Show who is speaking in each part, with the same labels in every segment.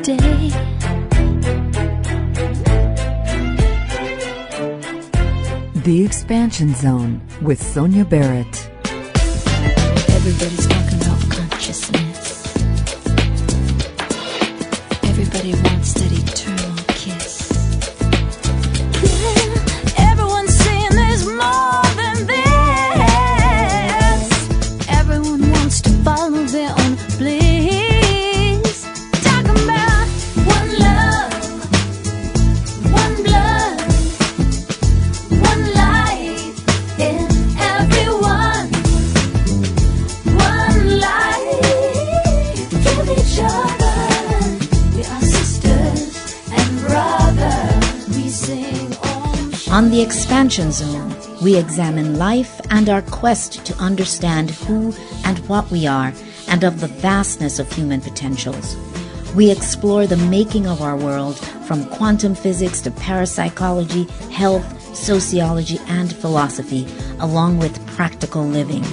Speaker 1: Today,
Speaker 2: The Expansion Zone with Sonia Barrett.
Speaker 1: everybody's talking about consciousness. Everybody wants that eternal kiss. Yeah, everyone's saying there's more than this. Everyone wants to follow their own bliss. Talking about one love, one blood, one life in everyone. One life, give each other. We are sisters and brothers. We sing Om.
Speaker 3: On the Expansion Zone, we examine life and our quest to understand who and what we are and of the vastness of human potentials. We explore the making of our world from quantum physics to parapsychology, health, sociology, and philosophy, along with practical living.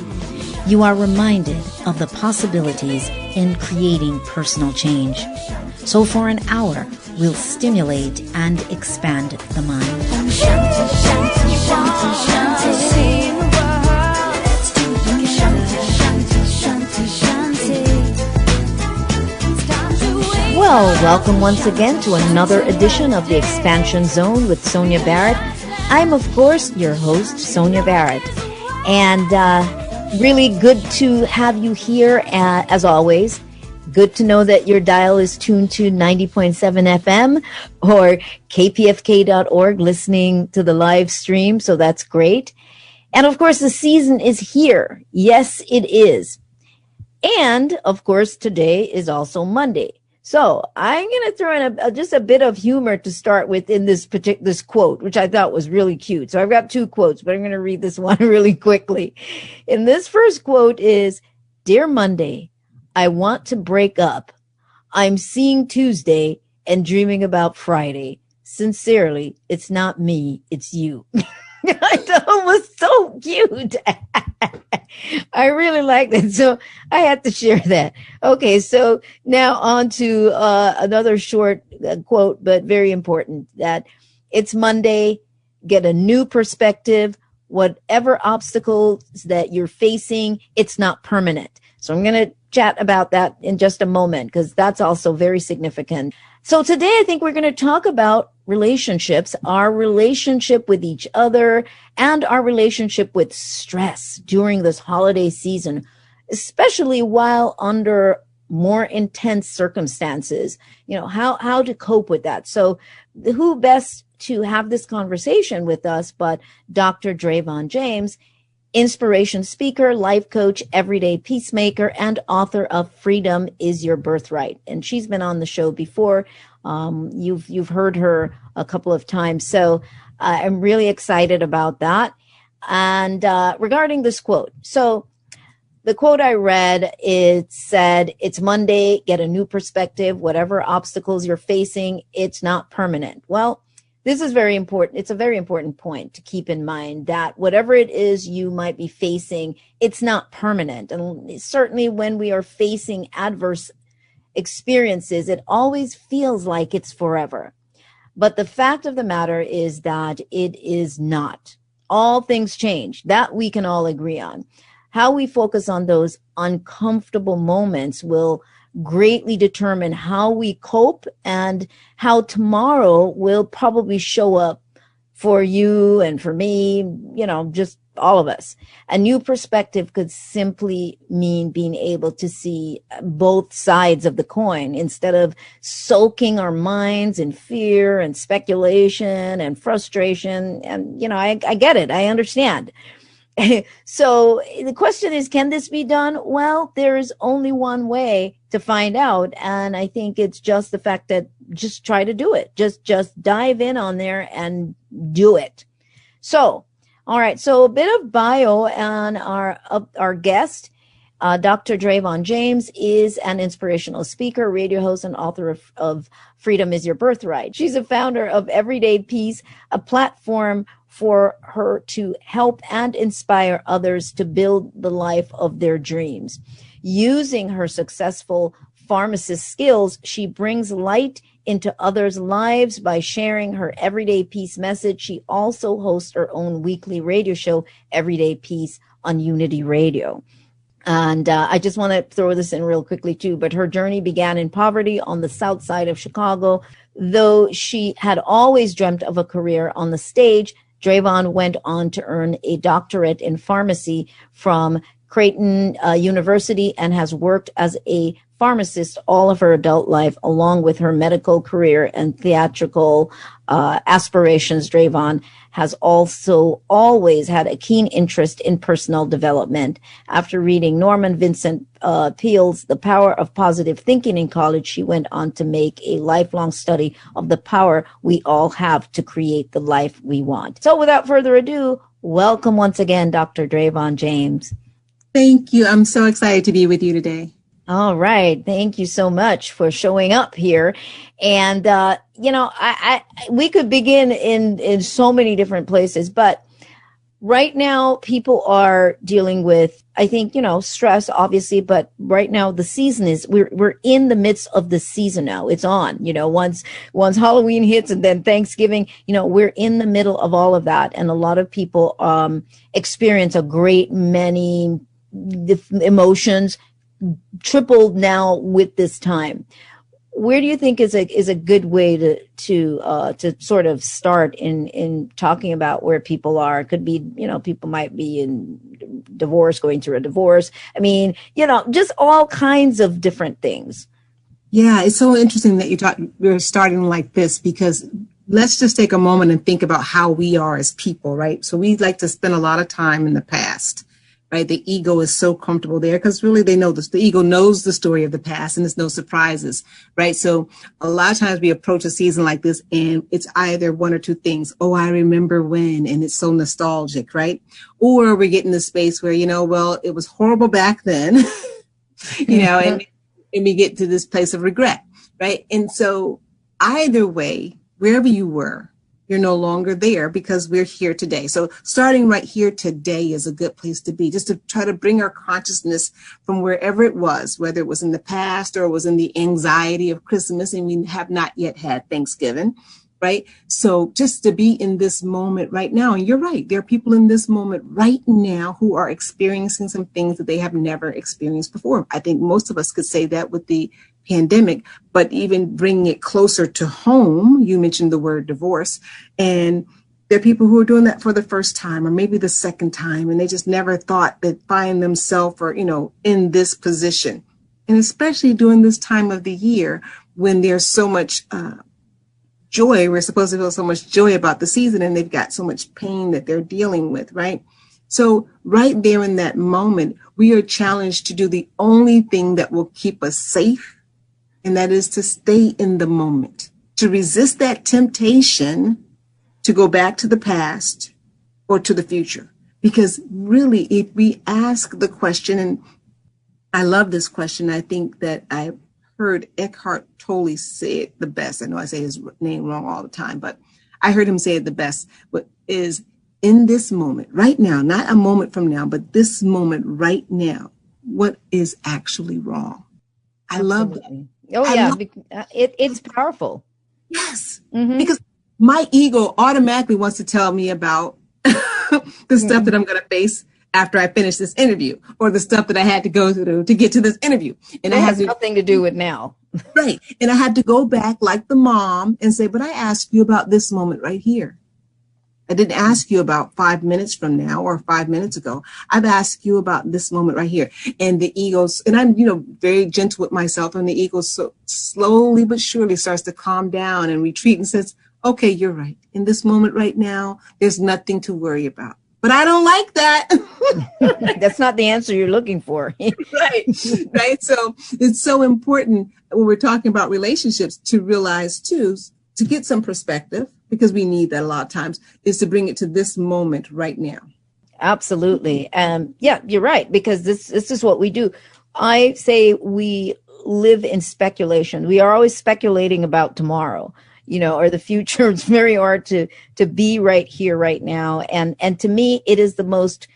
Speaker 3: You are reminded of the possibilities in creating personal change. So for an hour, we'll stimulate and expand the mind.
Speaker 1: Shanti, shanti, shanti, shanti. See the world. Let's do it together. Shanti, shanti, shanti. It's time to wake
Speaker 3: Well, welcome once again to another edition of the Expansion Zone with Sonia Barrett. I'm, of course, your host, Sonia Barrett. And really good to have you here, as always. Good to know that your dial is tuned to 90.7 FM or kpfk.org, listening to the live stream. So that's great. And, of course, the season is here. Yes, it is. And, of course, today is also Monday. So I'm going to throw in just a bit of humor to start with in this quote, which I thought was really cute. So I've got two quotes, but I'm going to read this one really quickly. And this first quote is, "Dear Monday, I want to break up. I'm seeing Tuesday and dreaming about Friday. Sincerely, it's not me, it's you." I thought it was so cute. I really liked it. So I had to share that. Okay, so now on to another short quote, but very important, that it's Monday, get a new perspective. Whatever obstacles that you're facing, it's not permanent. So I'm going to chat about that in just a moment, because that's also very significant. So today, I think we're going to talk about relationships, our relationship with each other, and our relationship with stress during this holiday season, especially while under more intense circumstances. You know, how to cope with that. So who best to have this conversation with us but Dr. Dravon James, inspiration speaker, life coach, everyday peacemaker, and author of Freedom is Your Birthright. And she's been on the show before. You've heard her a couple of times. So I'm really excited about that. And regarding this quote, so the quote I read, it said, it's Monday, get a new perspective. Whatever obstacles you're facing, it's not permanent. Well, this is very important. It's a very important point to keep in mind, that whatever it is you might be facing, it's not permanent. And certainly when we are facing adverse experiences, it always feels like it's forever. But the fact of the matter is that it is not. All things change. That we can all agree on. How we focus on those uncomfortable moments will greatly determine how we cope and how tomorrow will probably show up for you and for me, you know, just all of us. A new perspective could simply mean being able to see both sides of the coin instead of soaking our minds in fear and speculation and frustration. And, you know, I get it. I understand. So the question is, can this be done? Well, there is only one way to find out. And I think it's just the fact that just try to do it. Just dive in on there and do it. So, all right. So a bit of bio on our guest. Dr. Dravon James is an inspirational speaker, radio host, and author of Freedom is Your Birthright. She's a founder of Everyday Peace, a platform for her to help and inspire others to build the life of their dreams. Using her successful pharmacist skills, she brings light into others' lives by sharing her everyday peace message. She also hosts her own weekly radio show, Everyday Peace, on Unity Radio. And I just want to throw this in real quickly too, but her journey began in poverty on the south side of Chicago. Though she had always dreamt of a career on the stage, Dravon went on to earn a doctorate in pharmacy from Creighton University and has worked as a pharmacist all of her adult life, along with her medical career and theatrical aspirations. Dravon has also always had a keen interest in personal development. After reading Norman Vincent Peale's The Power of Positive Thinking in college, she went on to make a lifelong study of the power we all have to create the life we want. So without further ado, welcome once again, Dr. Dravon James.
Speaker 4: Thank you. I'm so excited to be with you today.
Speaker 3: All right. Thank you so much for showing up here. And, we could begin in so many different places, but right now people are dealing with, I think, stress, obviously, but right now the season is, we're in the midst of the season now. It's on, once Halloween hits and then Thanksgiving, we're in the middle of all of that. And a lot of people, experience a great many emotions tripled now with this time. Where do you think is a good way to sort of start in talking about where people are? It could be, people might be in divorce, going through a divorce. I mean, just all kinds of different things.
Speaker 4: Yeah, it's so interesting that we're starting like this, because let's just take a moment and think about how we are as people, right? So we like to spend a lot of time in the past. Right. The ego is so comfortable there because really they know this. The ego knows the story of the past and there's no surprises. Right. So a lot of times we approach a season like this and it's either one or two things. Oh, I remember when, and it's so nostalgic. Right. Or we're getting the space where, well, it was horrible back then, and we get to this place of regret. Right. And so either way, wherever you were, you're no longer there because we're here today. So starting right here today is a good place to be, just to try to bring our consciousness from wherever it was, whether it was in the past or it was in the anxiety of Christmas and we have not yet had Thanksgiving, right? So just to be in this moment right now. And you're right. There are people in this moment right now who are experiencing some things that they have never experienced before. I think most of us could say that with the pandemic, but even bringing it closer to home, you mentioned the word divorce, and there are people who are doing that for the first time or maybe the second time, and they just never thought they'd find themselves or, in this position. And especially during this time of the year when there's so much joy, we're supposed to feel so much joy about the season, and they've got so much pain that they're dealing with, right? So right there in that moment, we are challenged to do the only thing that will keep us safe, and that is to stay in the moment, to resist that temptation to go back to the past or to the future. Because really, if we ask the question, and I love this question, I think that I heard Eckhart Tolle say it the best. I know I say his name wrong all the time, but I heard him say it the best, but is in this moment, right now, not a moment from now, but this moment right now, what is actually wrong? I love that.
Speaker 3: Oh, yeah. It's powerful.
Speaker 4: Yes. Mm-hmm. Because my ego automatically wants to tell me about the stuff that I'm going to face after I finish this interview, or the stuff that I had to go through to get to this interview. And
Speaker 3: it has nothing to do with now.
Speaker 4: Right. And I had to go back like the mom and say, but I asked you about this moment right here. I didn't ask you about 5 minutes from now or 5 minutes ago. I've asked you about this moment right here. And the ego's, and I'm, very gentle with myself, and the ego so slowly but surely starts to calm down and retreat and says, okay, you're right. In this moment right now, there's nothing to worry about. But I don't like that.
Speaker 3: That's not the answer you're looking for.
Speaker 4: Right. So it's so important when we're talking about relationships to realize too, to get some perspective, because we need that a lot of times, is to bring it to this moment right now.
Speaker 3: Absolutely. Yeah, you're right, because this is what we do. I say we live in speculation. We are always speculating about tomorrow. or the future. It's very hard to be right here, right now. And to me, it is the most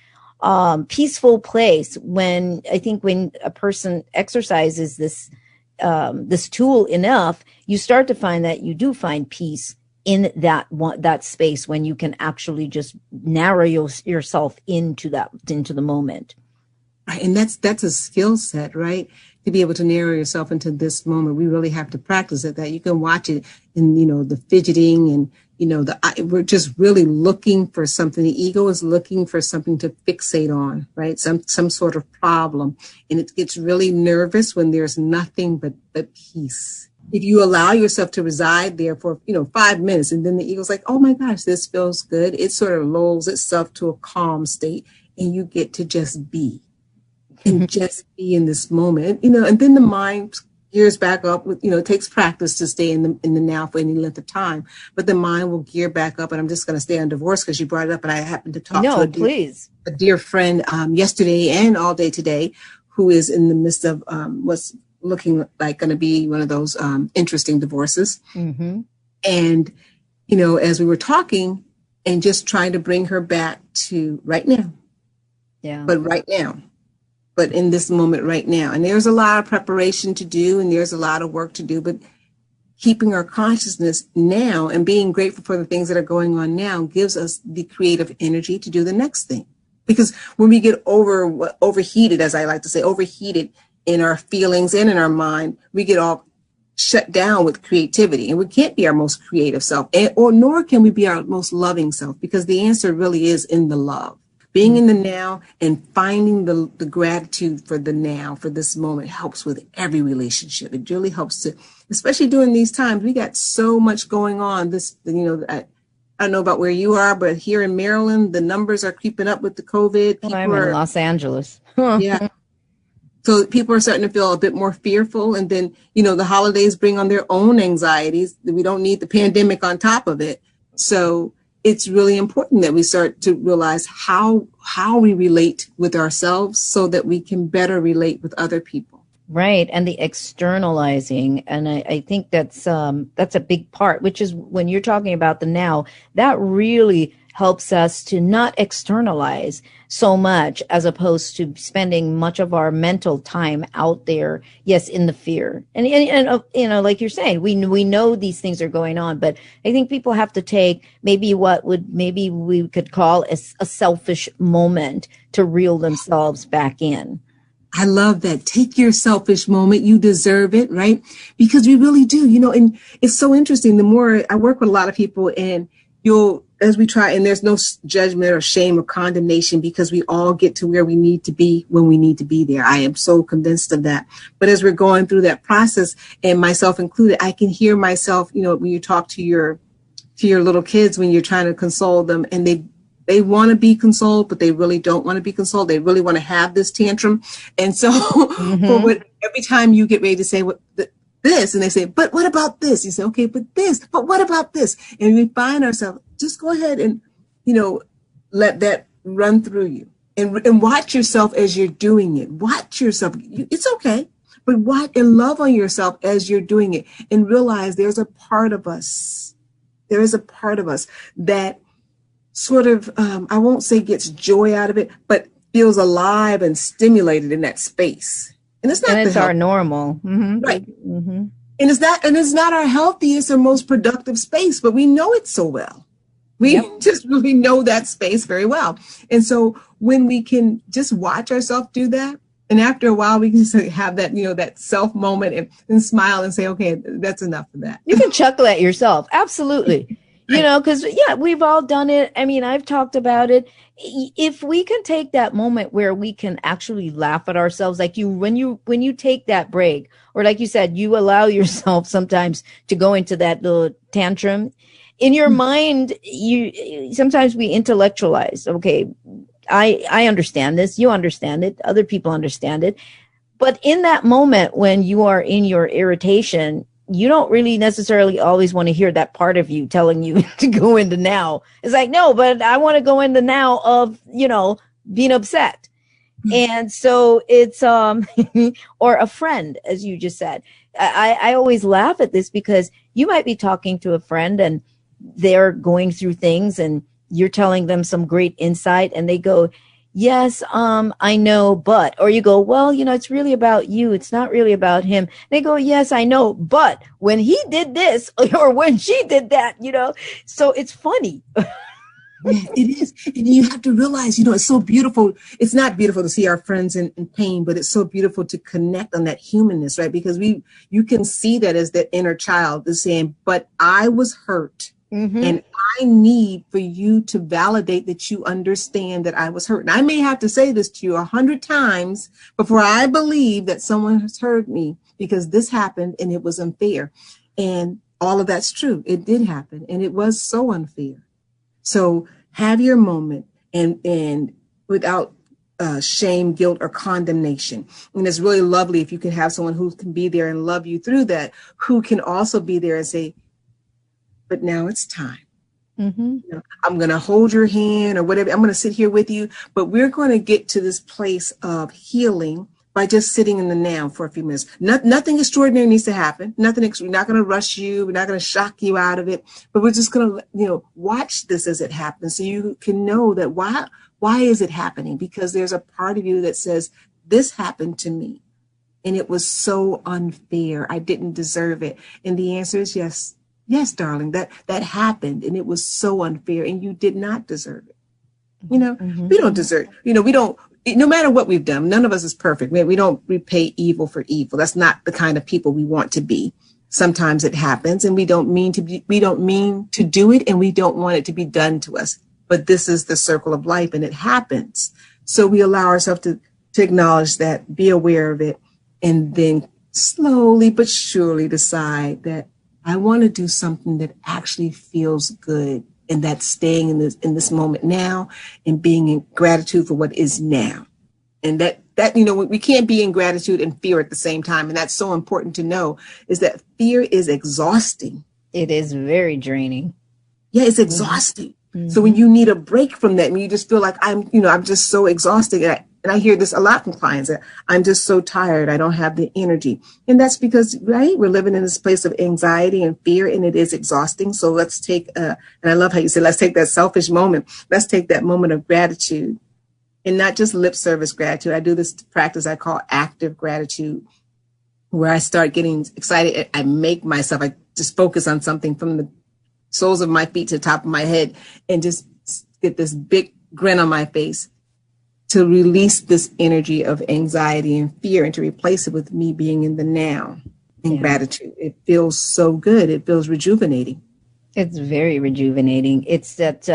Speaker 3: peaceful place when a person exercises this tool enough, you start to find that you do find peace in that space when you can actually just narrow yourself into the moment.
Speaker 4: Right. And that's a skill set, right? To be able to narrow yourself into this moment. We really have to practice it. That you can watch it in, the fidgeting and, we're just really looking for something. The ego is looking for something to fixate on, right? Some sort of problem. And it gets really nervous when there's nothing but peace. If you allow yourself to reside there for, 5 minutes, and then the ego's like, oh my gosh, this feels good. It sort of lulls itself to a calm state, and you get to just be. And just be in this moment, and then the mind gears back up with, it takes practice to stay in the now for any length of time, but the mind will gear back up. And I'm just going to stay on divorce because you brought it up, and I happened to talk to a dear friend yesterday and all day today, who is in the midst of what's looking like going to be one of those interesting divorces. Mm-hmm. And, as we were talking and just trying to bring her back to right now. Yeah. But right now. But in this moment right now. And there's a lot of preparation to do, and there's a lot of work to do, but keeping our consciousness now and being grateful for the things that are going on now gives us the creative energy to do the next thing. Because when we get overheated, as I like to say, overheated in our feelings and in our mind, we get all shut down with creativity, and we can't be our most creative self, nor can we be our most loving self, because the answer really is in the love. Being in the now and finding the gratitude for the now, for this moment, helps with every relationship. It really helps to, especially during these times, we got so much going on. I don't know about where you are, but here in Maryland, the numbers are creeping up with the COVID.
Speaker 3: I'm in Los Angeles.
Speaker 4: Yeah. So people are starting to feel a bit more fearful. And then, the holidays bring on their own anxieties. We don't need the pandemic on top of it. So it's really important that we start to realize how we relate with ourselves so that we can better relate with other people.
Speaker 3: Right. And the externalizing. And I think that's a big part, which is when you're talking about the now, that really helps us to not externalize so much, as opposed to spending much of our mental time out there, yes, in the fear. And like you're saying, we know these things are going on, but I think people have to take maybe we could call a selfish moment to reel themselves back in.
Speaker 4: I love that. Take your selfish moment. You deserve it, right? Because we really do, and it's so interesting. The more I work with a lot of people, and as we try, and there's no judgment or shame or condemnation, because we all get to where we need to be when we need to be there. I am so convinced of that. But as we're going through that process, and myself included, I can hear myself, when you talk to your little kids, when you're trying to console them, and they want to be consoled, but they really don't want to be consoled. They really want to have this tantrum. And so every time you get ready to say this, and they say, but what about this? You say, okay, but what about this? And we find ourselves, just go ahead and, let that run through you, and watch yourself as you're doing it. Watch yourself. It's okay, but watch and love on yourself as you're doing it, and realize there's a part of us. There is a part of us that sort of, I won't say gets joy out of it, but feels alive and stimulated in that space. And it's not
Speaker 3: our normal. Mm-hmm.
Speaker 4: Right. Mm-hmm. And it's not our healthiest or most productive space, but we know it so well. We just really know that space very well. And so when we can just watch ourselves do that, and after a while we can just have that, that self moment and smile and say, okay, that's enough of that.
Speaker 3: You can chuckle at yourself. Absolutely. Because we've all done it. I mean, I've talked about it. If we can take that moment where we can actually laugh at ourselves, like when you take that break, or like you said, you allow yourself sometimes to go into that little tantrum in your mind. Sometimes we intellectualize. Okay, I understand this. You understand it. Other people understand it. But in that moment, when you are in your irritation, you don't really necessarily always want to hear that part of you telling you to go into now. It's like, no, but I want to go into now of, being upset. And so it's, or a friend, as you just said. I always laugh at this because you might be talking to a friend and they're going through things and you're telling them some great insight and they go, yes, I know, but, or you go, well, it's really about you. It's not really about him. They go, yes, I know, but when he did this or when she did that, so it's funny.
Speaker 4: Yeah, it is. And you have to realize, it's so beautiful. It's not beautiful to see our friends in pain, but it's so beautiful to connect on that humanness, right? Because you can see that as that inner child is saying, but I was hurt. And I need for you to validate that you understand that I was hurt. And I may have to say this to you 100 times before I believe that someone has heard me, because this happened and it was unfair. And all of that's true. It did happen and it was so unfair. So have your moment and without shame, guilt, or condemnation. And it's really lovely if you can have someone who can be there and love you through that, who can also be there and say, but now it's time. I'm going to hold your hand or whatever. I'm going to sit here with you, but we're going to get to this place of healing by just sitting in the now for a few minutes. Nothing extraordinary needs to happen. We're not going to rush you. We're not going to shock you out of it, but we're just going to, watch this as it happens so you can know that why is it happening? Because there's a part of you that says, this happened to me and it was so unfair. I didn't deserve it. And the answer is yes. Yes, darling, that happened and it was so unfair and you did not deserve it. We don't deserve, no matter what we've done, none of us is perfect. We don't repay evil for evil. That's not the kind of people we want to be. Sometimes it happens and we don't mean to do it and we don't want it to be done to us. But this is the circle of life and it happens. So we allow ourselves to acknowledge that, be aware of it, and then slowly but surely decide that I want to do something that actually feels good, and that's staying in this moment now and being in gratitude for what is now. And that we can't be in gratitude and fear at the same time. And that's so important to know, is that fear is exhausting.
Speaker 3: It is very draining.
Speaker 4: Yeah, it's exhausting. So when you need a break from that and you just feel like I'm just so exhausted, and I hear this a lot from clients, that I'm just so tired, I don't have the energy. And that's because, right, we're living in this place of anxiety and fear, and it is exhausting. So let's take, and I love how you said, let's take that selfish moment. Let's take that moment of gratitude, and not just lip service gratitude. I do this practice I call active gratitude, where I start getting excited. I just focus on something from the soles of my feet to the top of my head and just get this big grin on my face to release this energy of anxiety and fear and to replace it with me being in the now in gratitude. It feels so good. It feels rejuvenating.
Speaker 3: It's very rejuvenating. It's that,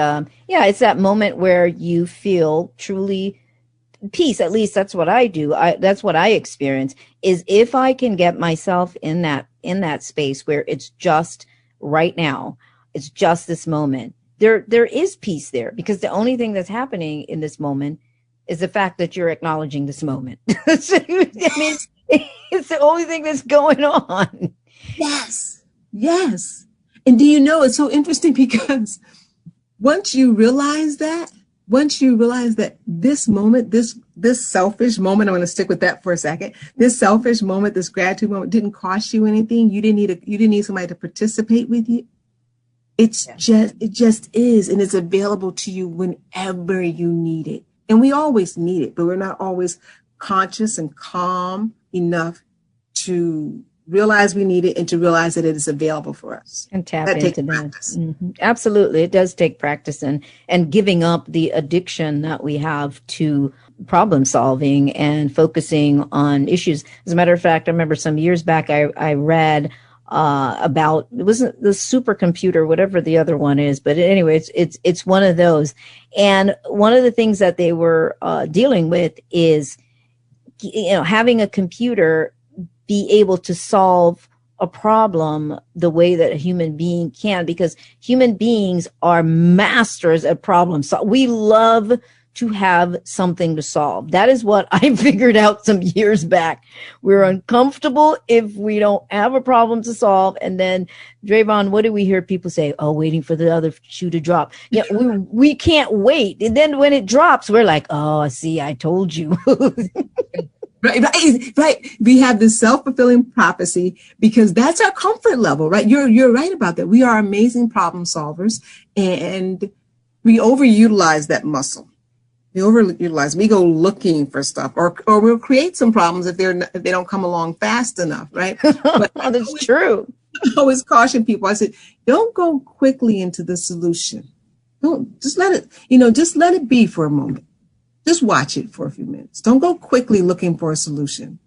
Speaker 3: it's that moment where you feel truly peace. At least that's what I do. That's what I experience, is if I can get myself in that space where it's just right now, it's just this moment. There is peace there, because the only thing that's happening in this moment is the fact that you're acknowledging this moment. So, I mean, it's the only thing that's going on.
Speaker 4: Yes. And do you know, it's so interesting, because once you realize that this moment, this selfish moment, I'm going to stick with that for a second. This selfish moment, this gratitude moment didn't cost you anything. You didn't need somebody to participate with you. It just is, and it's available to you whenever you need it. And we always need it, but we're not always conscious and calm enough to realize we need it and to realize that it is available for us.
Speaker 3: And tap into that. Absolutely. It does take practice and giving up the addiction that we have to problem solving and focusing on issues. As a matter of fact, I remember some years back, I read about, it wasn't the supercomputer, whatever the other one is, but anyway, it's one of those. And one of the things that they were dealing with is, having a computer be able to solve a problem the way that a human being can, because human beings are masters at problem solving. We love to have something to solve. That is what I figured out some years back. We're uncomfortable if we don't have a problem to solve. And then, Dravon, what do we hear people say? Oh, waiting for the other shoe to drop. Yeah, we can't wait. And then when it drops, we're like, oh, see, I told you.
Speaker 4: Right. We have this self-fulfilling prophecy because that's our comfort level, right? You're right about that. We are amazing problem solvers, and we overutilize that muscle. We go looking for stuff, or we'll create some problems if they don't come along fast enough, right? But
Speaker 3: That's true.
Speaker 4: I always caution people. I said, don't go quickly into the solution. Don't just just let it be for a moment. Just watch it for a few minutes. Don't go quickly looking for a solution.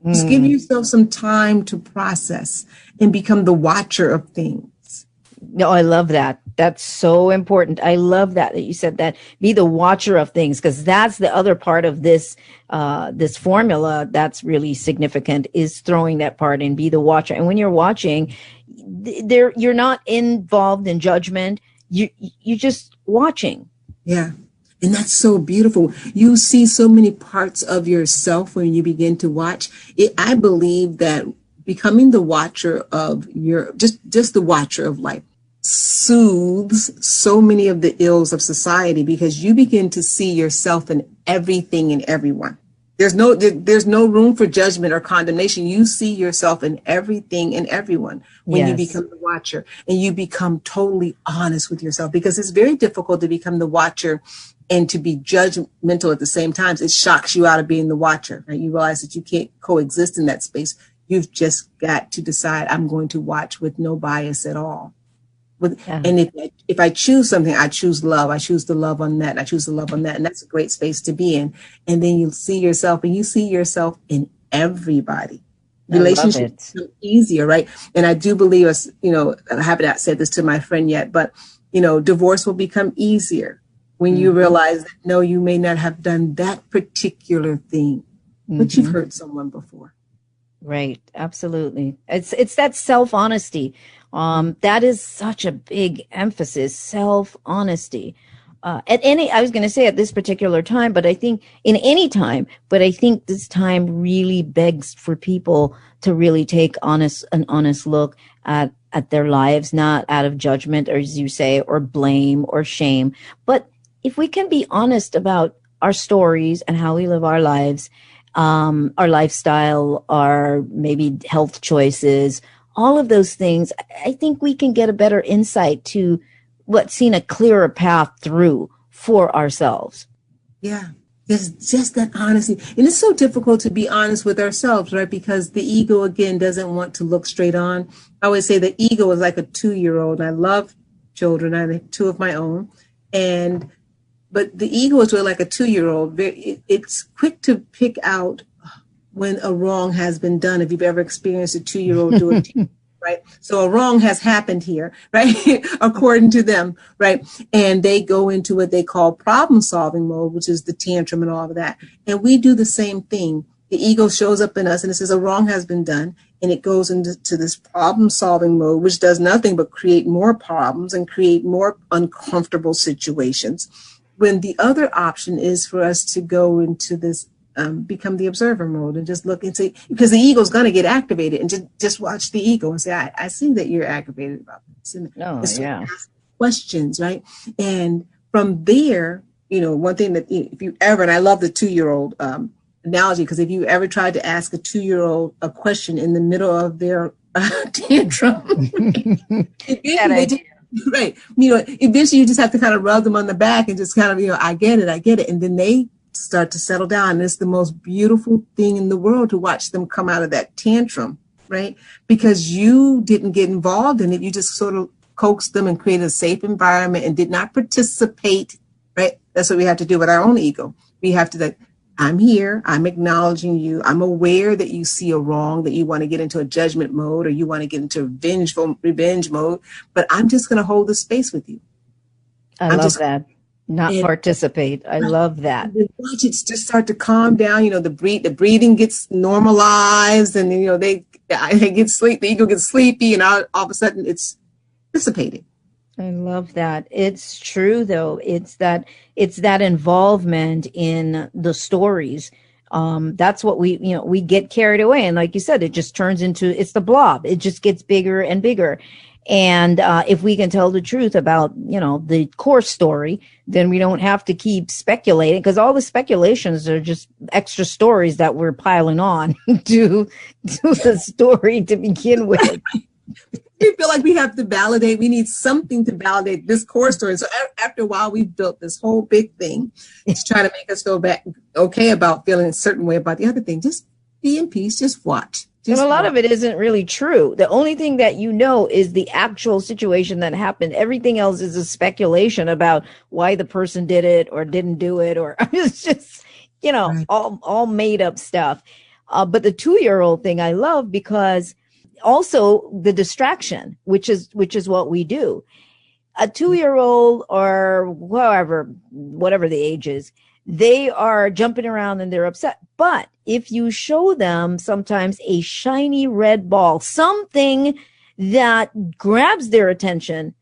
Speaker 4: Just give yourself some time to process and become the watcher of things.
Speaker 3: No, I love that. That's so important. I love that you said that. Be the watcher of things, because that's the other part of this this formula that's really significant, is throwing that part in. Be the watcher. And when you're watching, you're not involved in judgment. You're just watching.
Speaker 4: Yeah. And that's so beautiful. You see so many parts of yourself when you begin to watch it. I believe that becoming the watcher of just the watcher of life soothes so many of the ills of society, because you begin to see yourself in everything and everyone. There's no room for judgment or condemnation. You see yourself in everything and everyone when you become the watcher, and you become totally honest with yourself, because it's very difficult to become the watcher and to be judgmental at the same time. It shocks you out of being the watcher, right? You realize that you can't coexist in that space. You've just got to decide, I'm going to watch with no bias at all. And if I choose something, I choose love. I choose the love on that. I choose the love on that. And that's a great space to be in. And then you see yourself, and you see yourself in everybody. Relationships become easier, right? And I do believe, I haven't not said this to my friend yet, but, divorce will become easier when you realize that, no, you may not have done that particular thing, but you've hurt someone before.
Speaker 3: Right. Absolutely. It's that self-honesty. That is such a big emphasis, self-honesty. I was going to say at this particular time, but I think in any time, but I think this time really begs for people to really take an honest look at their lives, not out of judgment, or as you say, or blame or shame. But if we can be honest about our stories and how we live our lives, our lifestyle, our maybe health choices, all of those things, I think we can get a better insight to seeing a clearer path through for ourselves.
Speaker 4: Yeah. It's just that honesty. And it's so difficult to be honest with ourselves, right? Because the ego, again, doesn't want to look straight on. I always say the ego is like a 2-year-old. And I love children. I have 2 of my own. But the ego is really like a 2-year-old. It's quick to pick out when a wrong has been done. If you've ever experienced a 2-year-old do it to you, right? So a wrong has happened here, right? According to them, right? And they go into what they call problem solving mode, which is the tantrum and all of that. And we do the same thing. The ego shows up in us and it says a wrong has been done. And it goes into this problem solving mode, which does nothing but create more problems and create more uncomfortable situations. When the other option is for us to go into this, become the observer mode and just look and see, because the ego is going to get activated, and just watch the ego and say, I see that you're aggravated about this. And ask questions, right? And from there, one thing that if you ever, and I love the 2-year-old analogy, because if you ever tried to ask a 2-year-old a question in the middle of their tantrum, right. Eventually you just have to kind of rub them on the back and just kind of, I get it. And then they start to settle down. And it's the most beautiful thing in the world to watch them come out of that tantrum, right? Because you didn't get involved in it. You just sort of coaxed them and created a safe environment and did not participate, right? That's what we have to do with our own ego. We have to I'm here, I'm acknowledging you, I'm aware that you see a wrong, that you want to get into a judgment mode, or you want to get into revenge mode, but I'm just going to hold the space with you.
Speaker 3: I love that. Not participate. I love that.
Speaker 4: Watch it just start to calm down. The breathing gets normalized, and then, they get sleep, the ego gets sleepy, and all of a sudden it's dissipated.
Speaker 3: I love that. It's true, though. It's that involvement in the stories That's what we get carried away. And like you said, it just turns into, it's the blob. It just gets bigger and bigger. And if we can tell the truth about, the core story, then we don't have to keep speculating, because all the speculations are just extra stories that we're piling on to the story to begin with.
Speaker 4: We feel like we have to validate. We need something to validate this core story. So after a while, we've built this whole big thing to try to make us feel okay about feeling a certain way about the other thing. Just be in peace. Just watch.
Speaker 3: And a lot of it isn't really true. The only thing that is the actual situation that happened. Everything else is a speculation about why the person did it or didn't do it, or it's just,
Speaker 4: Right.
Speaker 3: all made up stuff. But the 2-year-old thing I love, because also the distraction, which is what we do. A 2-year-old or whatever the age is, they are jumping around and they're upset. But if you show them sometimes a shiny red ball, something that grabs their attention,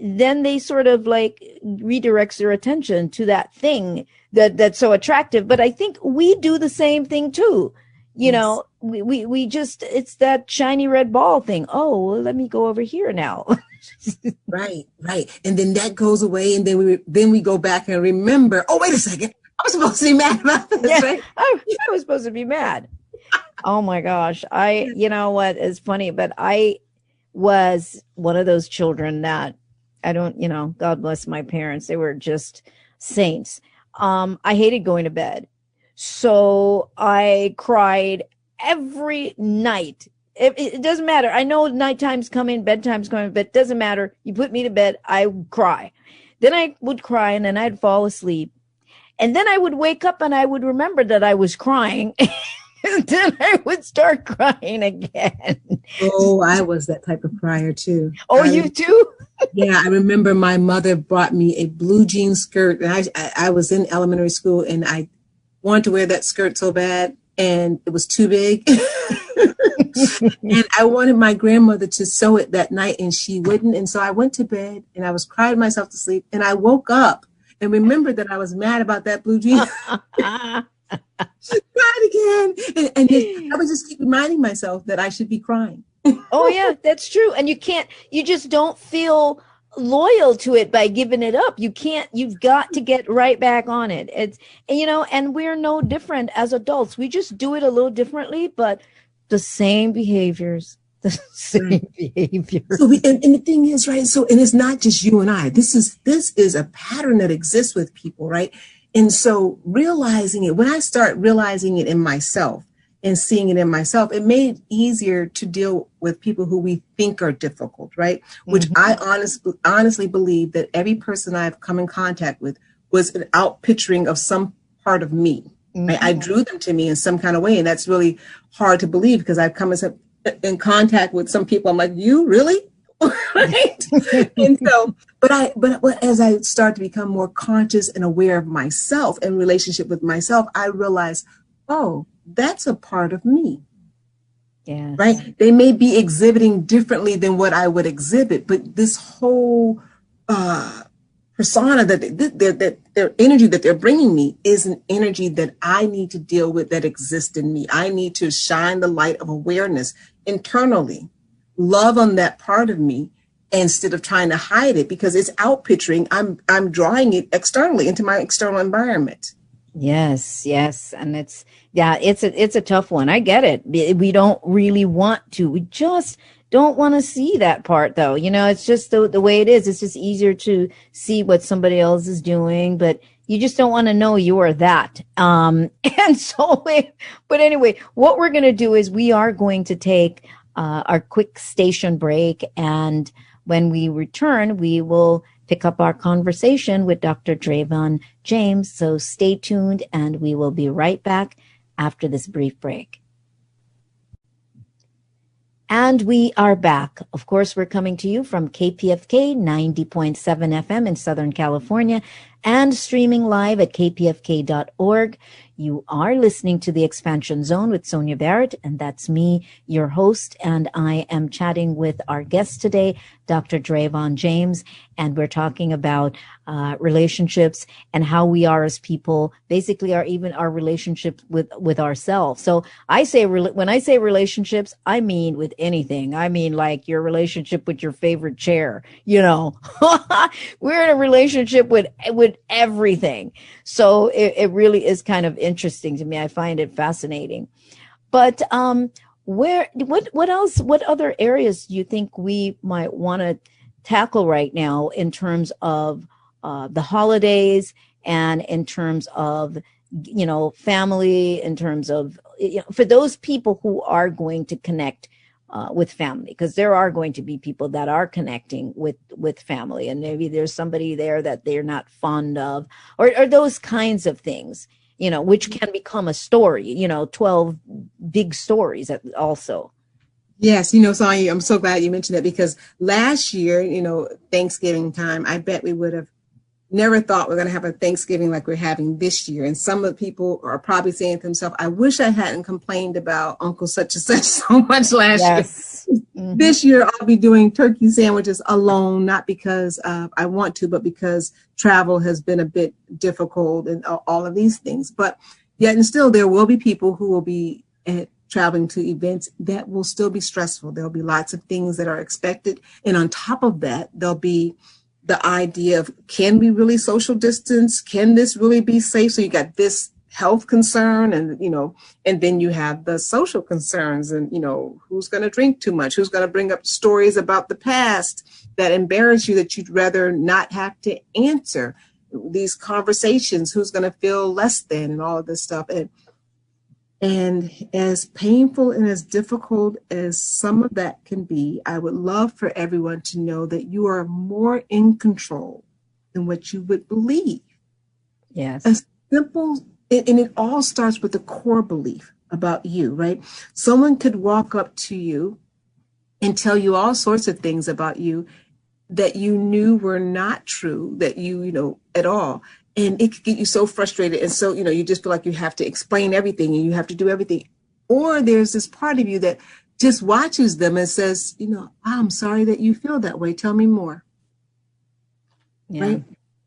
Speaker 3: then they sort of like redirects their attention to that thing that's so attractive. But I think we do the same thing too.
Speaker 4: Yes.
Speaker 3: We just, it's that shiny red ball thing. Oh, well, let me go over here now.
Speaker 4: Right. And then that goes away. And then we go back and remember, oh, wait a second. I was supposed to be mad about this,
Speaker 3: Yeah,
Speaker 4: right?
Speaker 3: I was supposed to be mad. Oh my gosh. You know what is funny, but I was one of those children that I don't, God bless my parents. They were just saints. I hated going to bed. So I cried every night. It doesn't matter. I know nighttime's coming, bedtime's coming, but it doesn't matter. You put me to bed, I would cry. Then I would cry and then I'd fall asleep. And then I would wake up and I would remember that I was crying. And then I would start crying again.
Speaker 4: Oh, I was that type of crier too.
Speaker 3: Oh, you too?
Speaker 4: Yeah, I remember my mother brought me a blue jean skirt. And I was in elementary school and I wanted to wear that skirt so bad. And it was too big. And I wanted my grandmother to sew it that night and she wouldn't. And so I went to bed and I was crying myself to sleep. And I woke up and remembered that I was mad about that blue jean. Cried again. And I would just keep reminding myself that I should be crying.
Speaker 3: Oh, yeah, that's true. And you just don't feel loyal to it by giving it up. You've got to get right back on it. And we're no different as adults. We just do it a little differently, but the same behaviors. So, and
Speaker 4: the thing is, right? So, and it's not just you and I. This is a pattern that exists with people, right? And so realizing it, when I start realizing it in myself and seeing it in myself, it made it easier to deal with people who we think are difficult, right? Which I honestly believe that every person I've come in contact with was an outpicturing of some part of me. Right? I drew them to me in some kind of way. And that's really hard to believe because I've come in contact with some people. I'm like, you really? Right? And so, but as I start to become more conscious and aware of myself and relationship with myself, I realize, oh, that's a part of me.
Speaker 3: Yeah.
Speaker 4: Right. They may be exhibiting differently than what I would exhibit, but this whole persona that their energy that they're bringing me is an energy that I need to deal with that exists in me. I need to shine the light of awareness internally, love on that part of me instead of trying to hide it because it's outpicturing. I'm drawing it externally into my external environment.
Speaker 3: Yes. And it's a tough one. I get it. We don't really want to. We just don't want to see that part though. It's just the way it is. It's just easier to see what somebody else is doing, but you just don't want to know you are that. And so, but anyway, what we're going to do is we are going to take our quick station break. And when we return, we will pick up our conversation with Dr. Dravon James. So stay tuned and we will be right back after this brief break. And we are back. Of course, we're coming to you from KPFK 90.7 FM in Southern California and streaming live at kpfk.org. You are listening to The Expansion Zone with Sonia Barrett, and that's me, your host, and I am chatting with our guest today, Dr. Dravon James, and we're talking about relationships and how we are as people, basically our relationship with ourselves. So I say, when I say relationships, I mean with anything. I mean like your relationship with your favorite chair, we're in a relationship with everything. So it really is kind of interesting to me. I find it fascinating. But what else, what other areas do you think we might want to tackle right now in terms of the holidays and in terms of, family, in terms of, for those people who are going to connect with family, because there are going to be people that are connecting with family, and maybe there's somebody there that they're not fond of, or those kinds of things, which can become a story, 12 big stories also.
Speaker 4: Yes, Sonia, I'm so glad you mentioned that, because last year, Thanksgiving time, I bet we would have never thought we're going to have a Thanksgiving like we're having this year. And some of the people are probably saying to themselves, I wish I hadn't complained about Uncle such and such so much last year. Mm-hmm. This year, I'll be doing turkey sandwiches alone, not because I want to, but because travel has been a bit difficult and all of these things. But yet and still, there will be people who will be traveling to events that will still be stressful. There'll be lots of things that are expected. And on top of that, there'll be the idea of, can we really social distance? Can this really be safe? So you got this health concern, and, and then you have the social concerns, and, who's going to drink too much? Who's going to bring up stories about the past that embarrass you that you'd rather not have to answer? These conversations, who's going to feel less than, and all of this stuff. And as painful and as difficult as some of that can be, I would love for everyone to know that you are more in control than what you would believe.
Speaker 3: Yes.
Speaker 4: A simple, and it all starts with a core belief about you, right? Someone could walk up to you and tell you all sorts of things about you that you knew were not true, that you at all. And it could get you so frustrated. And so, you just feel like you have to explain everything and you have to do everything. Or there's this part of you that just watches them and says, I'm sorry that you feel that way. Tell me more.
Speaker 3: Yeah.
Speaker 4: Right.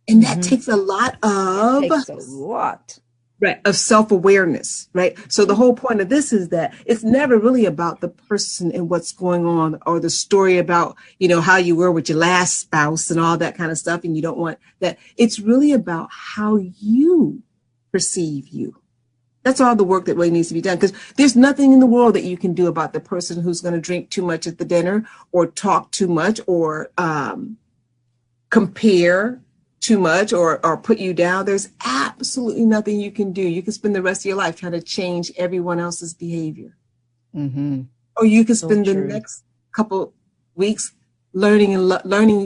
Speaker 4: And that takes a lot of.
Speaker 3: It takes a lot.
Speaker 4: Right, of self-awareness, right? So the whole point of this is that it's never really about the person and what's going on, or the story about, how you were with your last spouse and all that kind of stuff. And you don't want that. It's really about how you perceive you. That's all the work that really needs to be done, because there's nothing in the world that you can do about the person who's going to drink too much at the dinner, or talk too much, or compare too much, or put you down. There's absolutely nothing you can do. You can spend the rest of your life trying to change everyone else's behavior.
Speaker 3: Mm-hmm.
Speaker 4: Or you can spend the next couple weeks learning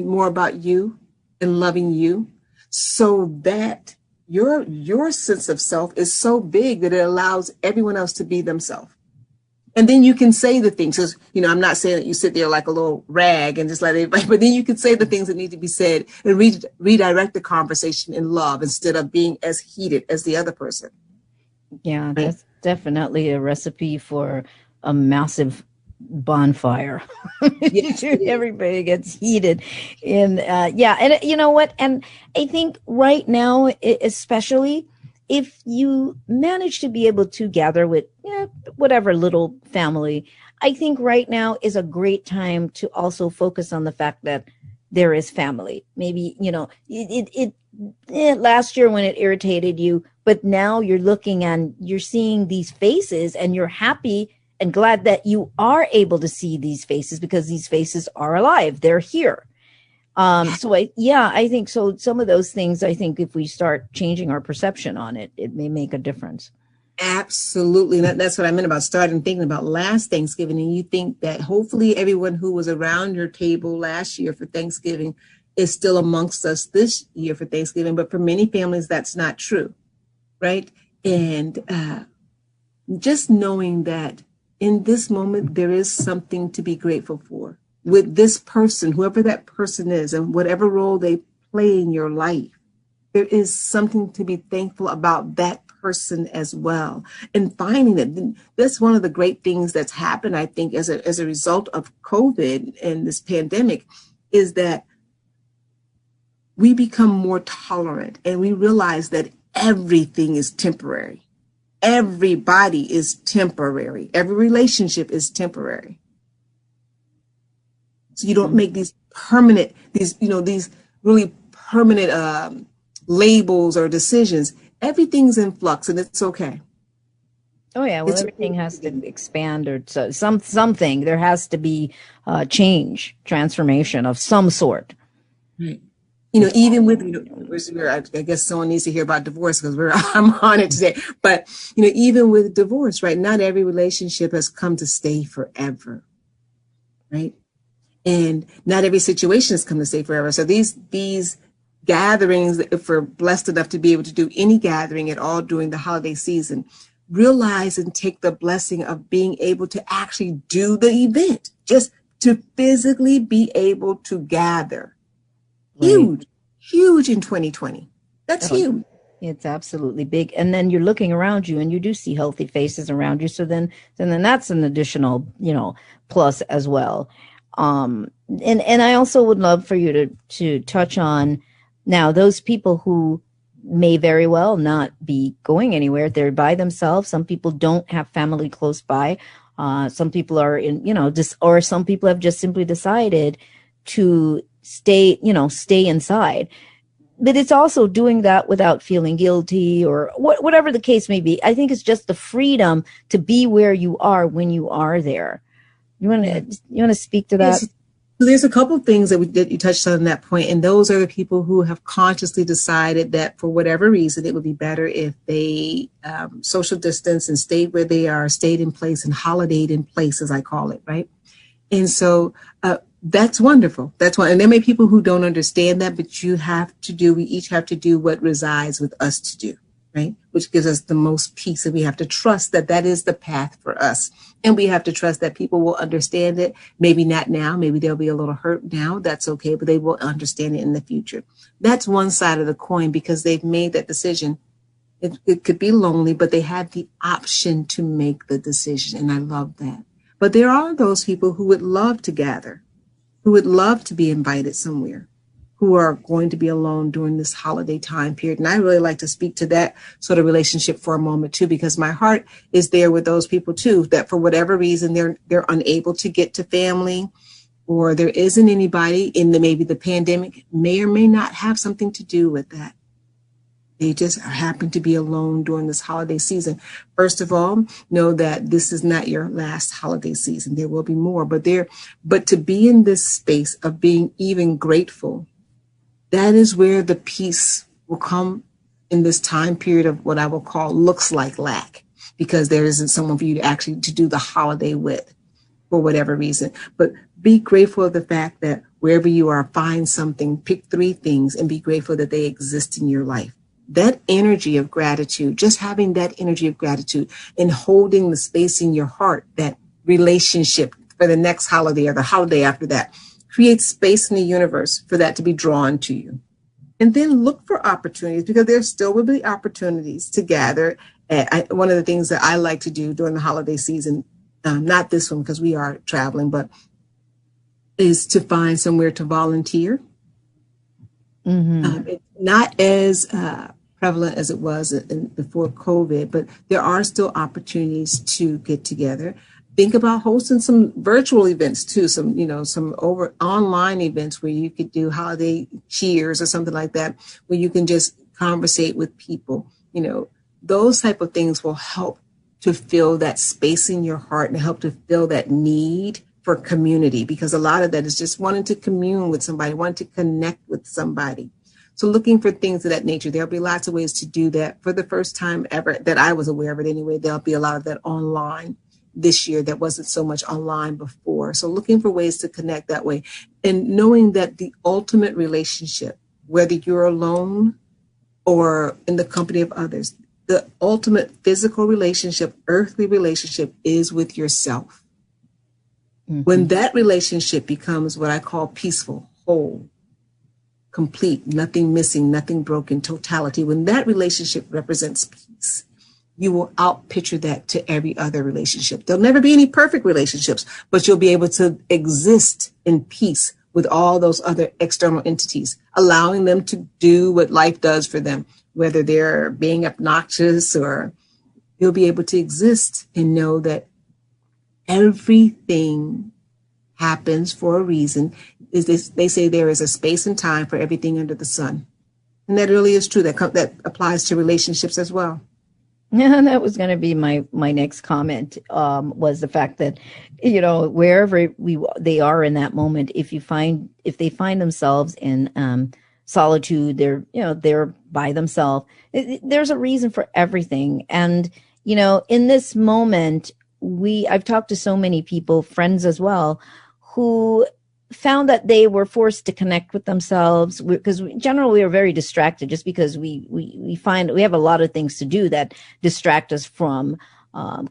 Speaker 4: more about you and loving you, so that your sense of self is so big that it allows everyone else to be themselves. And then you can say the things, because, I'm not saying that you sit there like a little rag and just let everybody, but then you can say the things that need to be said and redirect the conversation in love, instead of being as heated as the other person.
Speaker 3: Yeah,
Speaker 4: right?
Speaker 3: That's definitely a recipe for a massive bonfire.
Speaker 4: Yes,
Speaker 3: everybody gets heated. And and you know what? And I think right now, especially, if you manage to be able to gather with whatever little family, I think right now is a great time to also focus on the fact that there is family. Maybe, last year when it irritated you, but now you're looking and you're seeing these faces, and you're happy and glad that you are able to see these faces, because these faces are alive. They're here. I think so. Some of those things, I think if we start changing our perception on it, it may make a difference.
Speaker 4: Absolutely. That's what I meant about starting thinking about last Thanksgiving. And you think that hopefully everyone who was around your table last year for Thanksgiving is still amongst us this year for Thanksgiving. But for many families, that's not true. Right. And just knowing that in this moment, there is something to be grateful for with this person, whoever that person is, and whatever role they play in your life. There is something to be thankful about that person as well. And finding that that's one of the great things that's happened, I think, as a result of COVID and this pandemic, is that we become more tolerant and we realize that everything is temporary. Everybody is temporary. Every relationship is temporary. So you don't make these permanent, these really permanent labels or decisions. Everything's in flux, and it's okay.
Speaker 3: Oh yeah, well, everything has to expand, or something. There has to be change, transformation of some sort.
Speaker 4: Right. Even with, I guess someone needs to hear about divorce because I'm on it today. But, even with divorce, right? Not every relationship has come to stay forever, right? And not every situation has come to stay forever. So these gatherings, if we're blessed enough to be able to do any gathering at all during the holiday season, realize and take the blessing of being able to actually do the event, just to physically be able to gather. Huge, huge in 2020. That's huge.
Speaker 3: It's absolutely big. And then you're looking around you and you do see healthy faces around you. So then that's an additional, plus as well. And I also would love for you to touch on now those people who may very well not be going anywhere. They're by themselves. Some people don't have family close by. Some people are or some people have just simply decided to stay inside. But it's also doing that without feeling guilty or whatever the case may be. I think it's just the freedom to be where you are when you are there. You want to speak to that?
Speaker 4: Yes. There's a couple of things that you touched on that point, and those are the people who have consciously decided that for whatever reason, it would be better if they social distance and stayed where they are, stayed in place and holidayed in place, as I call it, right? And so that's wonderful. That's one. And there may be people who don't understand that, but we each have to do what resides with us to do, right? Which gives us the most peace. And we have to trust that that is the path for us. And we have to trust that people will understand it. Maybe not now. Maybe they'll be a little hurt now. That's okay. But they will understand it in the future. That's one side of the coin because they've made that decision. It could be lonely, but they have the option to make the decision. And I love that. But there are those people who would love to gather, who would love to be invited somewhere, who are going to be alone during this holiday time period. And I really like to speak to that sort of relationship for a moment too, because my heart is there with those people too, that for whatever reason, they're unable to get to family, or there isn't anybody in maybe the pandemic may or may not have something to do with that. They just happen to be alone during this holiday season. First of all, know that this is not your last holiday season. There will be more, but to be in this space of being even grateful, that is where the peace will come in this time period of what I will call looks like lack, because there isn't someone for you to do the holiday with for whatever reason. But be grateful of the fact that wherever you are, find something, pick 3 things and be grateful that they exist in your life. That energy of gratitude, just having that energy of gratitude and holding the space in your heart, that relationship for the next holiday or the holiday after that, creates space in the universe for that to be drawn to you. And then look for opportunities, because there still will be opportunities to gather. One of the things that I like to do during the holiday season, not this one because we are traveling, but is to find somewhere to volunteer. Mm-hmm. It's not as prevalent as it was before COVID, but there are still opportunities to get together. Think about hosting some virtual events too, some over online events where you could do holiday cheers or something like that, where you can just conversate with people. Those type of things will help to fill that space in your heart and help to fill that need for community, because a lot of that is just wanting to commune with somebody, wanting to connect with somebody. So looking for things of that nature. There'll be lots of ways to do that. For the first time ever that I was aware of it anyway, there'll be a lot of that online this year that wasn't so much online before. So looking for ways to connect that way, and knowing that the ultimate relationship, whether you're alone or in the company of others, the ultimate physical relationship, earthly relationship, is with yourself. Mm-hmm. When that relationship becomes what I call peaceful, whole, complete, nothing missing, nothing broken, totality, when that relationship represents peace, you will outpicture that to every other relationship. There'll never be any perfect relationships, but you'll be able to exist in peace with all those other external entities, allowing them to do what life does for them, whether they're being obnoxious, or you'll be able to exist and know that everything happens for a reason. They say there is a space and time for everything under the sun. And that really is true. That applies to relationships as well.
Speaker 3: Yeah, that was going to be my next comment, was the fact that, wherever they are in that moment, if they find themselves in solitude, they're by themselves. There's a reason for everything. And, in this moment, I've talked to so many people, friends as well, who found that they were forced to connect with themselves, because generally we are very distracted, just because we find we have a lot of things to do that distract us from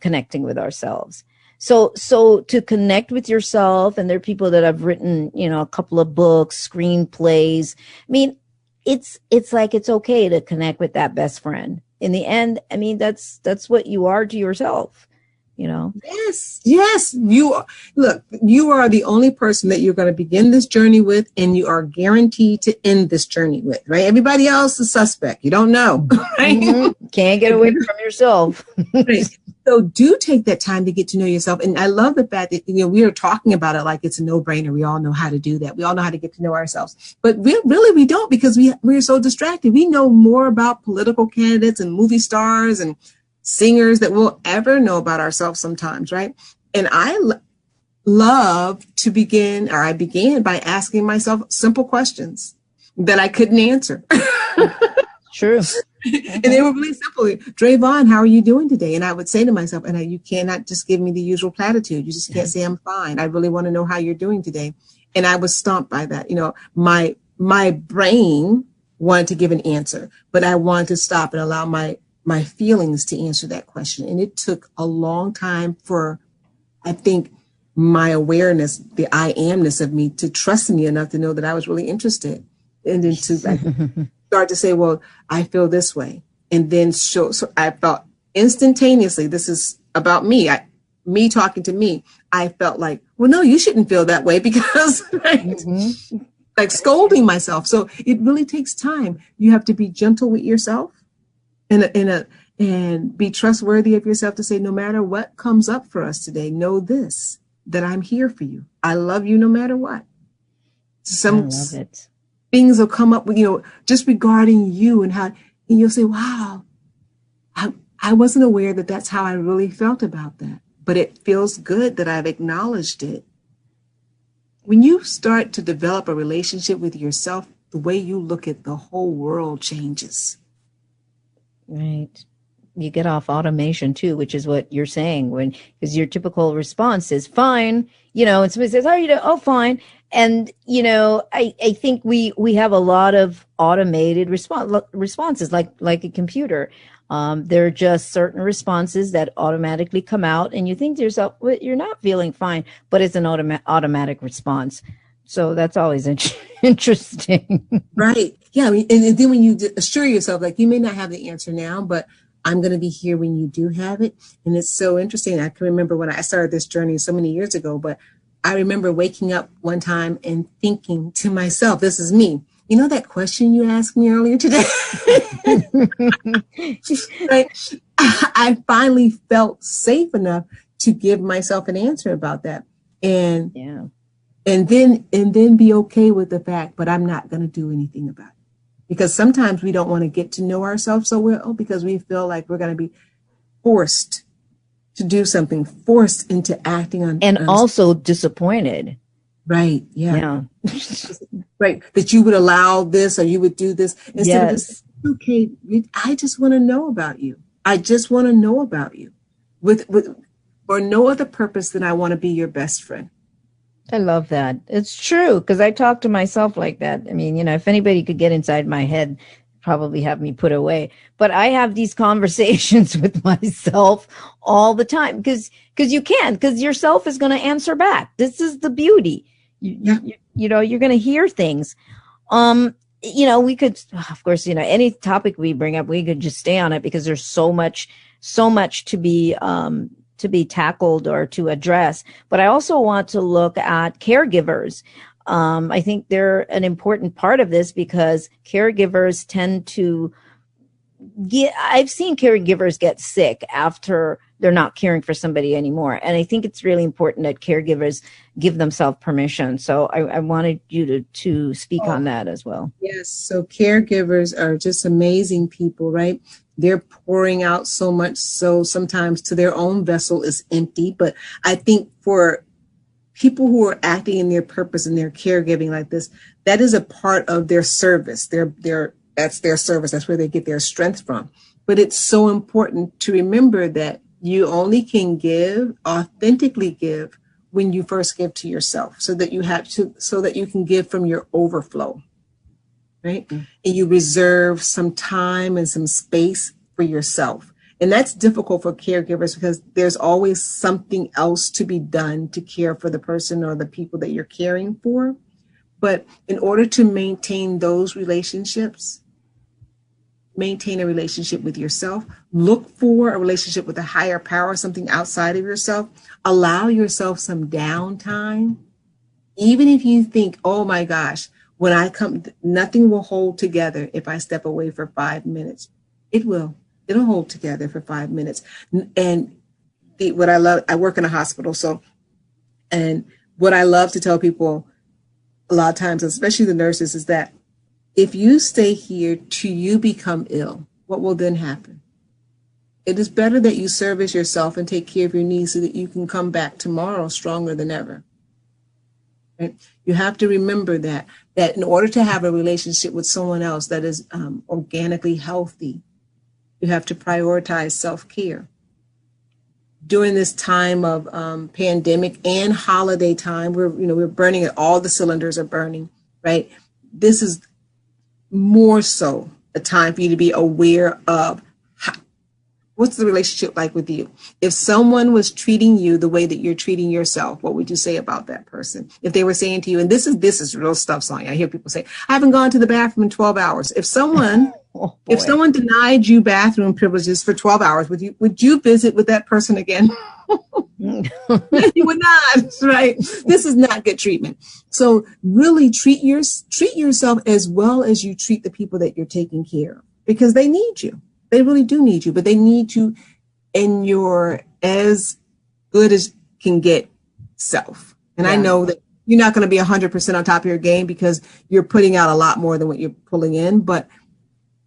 Speaker 3: connecting with ourselves. So to connect with yourself, and there are people that have written, a couple of books, screenplays. I mean, it's like, it's okay to connect with that best friend. In the end, I mean, that's what you are to yourself.
Speaker 4: Yes. You are the only person that you're going to begin this journey with, and you are guaranteed to end this journey with, right? Everybody else is suspect. You don't know. Right?
Speaker 3: Mm-hmm. Can't get away from yourself.
Speaker 4: Right. So do take that time to get to know yourself. And I love the fact that, we are talking about it like it's a no-brainer. We all know how to do that. We all know how to get to know ourselves. But we don't, because we're so distracted. We know more about political candidates and movie stars and singers that we'll ever know about ourselves sometimes, right? And I love to I began by asking myself simple questions that I couldn't answer.
Speaker 3: True.
Speaker 4: And they were really simple. Dravon, how are you doing today? And I would say to myself, you cannot just give me the usual platitude. You just can't say I'm fine. I really want to know how you're doing today. And I was stumped by that. My brain wanted to give an answer, but I wanted to stop and allow my feelings to answer that question. And it took a long time for, I think, my awareness, the I amness of me, to trust me enough to know that I was really interested. And then to start to say, well, I feel this way. And then so I felt instantaneously, this is about me. Me talking to me, I felt like, well, no, you shouldn't feel that way, because like scolding myself. So it really takes time. You have to be gentle with yourself. And be trustworthy of yourself to say, no matter what comes up for us today, know this, that I'm here for you. I love you no matter what.
Speaker 3: I love it.
Speaker 4: Things will come up with, just regarding you, and you'll say, wow, I wasn't aware that that's how I really felt about that, but it feels good that I've acknowledged it. When you start to develop a relationship with yourself, the way you look at the whole world changes.
Speaker 3: Right. You get off automation too, which is what you're saying, because your typical response is fine, and somebody says, how are you doing? Oh, fine. And, I think we have a lot of automated responses like a computer. There are just certain responses that automatically come out, and you think to yourself, well, you're not feeling fine, but it's an automatic response. So that's always interesting. Right.
Speaker 4: Yeah. And then when you assure yourself, like, you may not have the answer now, but I'm going to be here when you do have it. And it's so interesting. I can remember when I started this journey so many years ago, but I remember waking up one time and thinking to myself, this is me. You know that question you asked me earlier today? Right? I finally felt safe enough to give myself an answer about that. And then be okay with the fact, but I'm not going to do anything about it. Because sometimes we don't want to get to know ourselves so well, because we feel like we're going to be forced to do something, forced into acting on.
Speaker 3: And also disappointed.
Speaker 4: Right. Yeah. Right. That you would allow this, or you would do this. Instead of just, okay, I just want to know about you. I just want to know about you with for no other purpose than I want to be your best friend.
Speaker 3: I love that. It's true, because I talk to myself like that. I mean, if anybody could get inside my head, probably have me put away. But I have these conversations with myself all the time, because you can, because yourself is going to answer back. This is the beauty. You're going to hear things. We could, of course, any topic we bring up, we could just stay on it, because there's so much so much to be tackled or to address. But I also want to look at caregivers. I think they're an important part of this because caregivers tend to I've seen caregivers get sick after they're not caring for somebody anymore. And I think it's really important that caregivers give themselves permission. So I wanted you to speak on that as well.
Speaker 4: Yes. So caregivers are just amazing people, right? They're pouring out so much. So sometimes to their own vessel is empty. But I think for people who are acting in their purpose and their caregiving like this, that is a part of their service. That's their service. That's where they get their strength from. But it's so important to remember that you only can authentically give when you first give to yourself, so that you can give from your overflow, right? Mm-hmm. And you reserve some time and some space for yourself. And that's difficult for caregivers because there's always something else to be done to care for the person or the people that you're caring for. But in order to maintain those relationships, maintain a relationship with yourself, look for a relationship with a higher power, something outside of yourself, allow yourself some downtime. Even if you think, oh my gosh, when I come, nothing will hold together if I step away for 5 minutes. It will. It'll hold together for 5 minutes. And what I love, I work in a hospital. And what I love to tell people a lot of times, especially the nurses, is that if you stay here till you become ill, what will then happen? It is better that you service yourself and take care of your needs so that you can come back tomorrow stronger than ever. Right? You have to remember that in order to have a relationship with someone else that is organically healthy, you have to prioritize self-care. During this time of pandemic and holiday time, we're burning it. All the cylinders are burning, right? This is more so a time for you to be aware of what's the relationship like with you. If someone was treating you the way that you're treating yourself, what would you say about that person? If they were saying to you, and this is real stuff, Sonia. I hear people say, I haven't gone to the bathroom in 12 hours. If someone denied you bathroom privileges for 12 hours, would you visit with that person again? You would not, right? This is not good treatment. So really treat yourself as well as you treat the people that you're taking care of, because they need you. They really do need you, but they need you in your as good as can get self. And I know that you're not going to be 100% on top of your game because you're putting out a lot more than what you're pulling in, but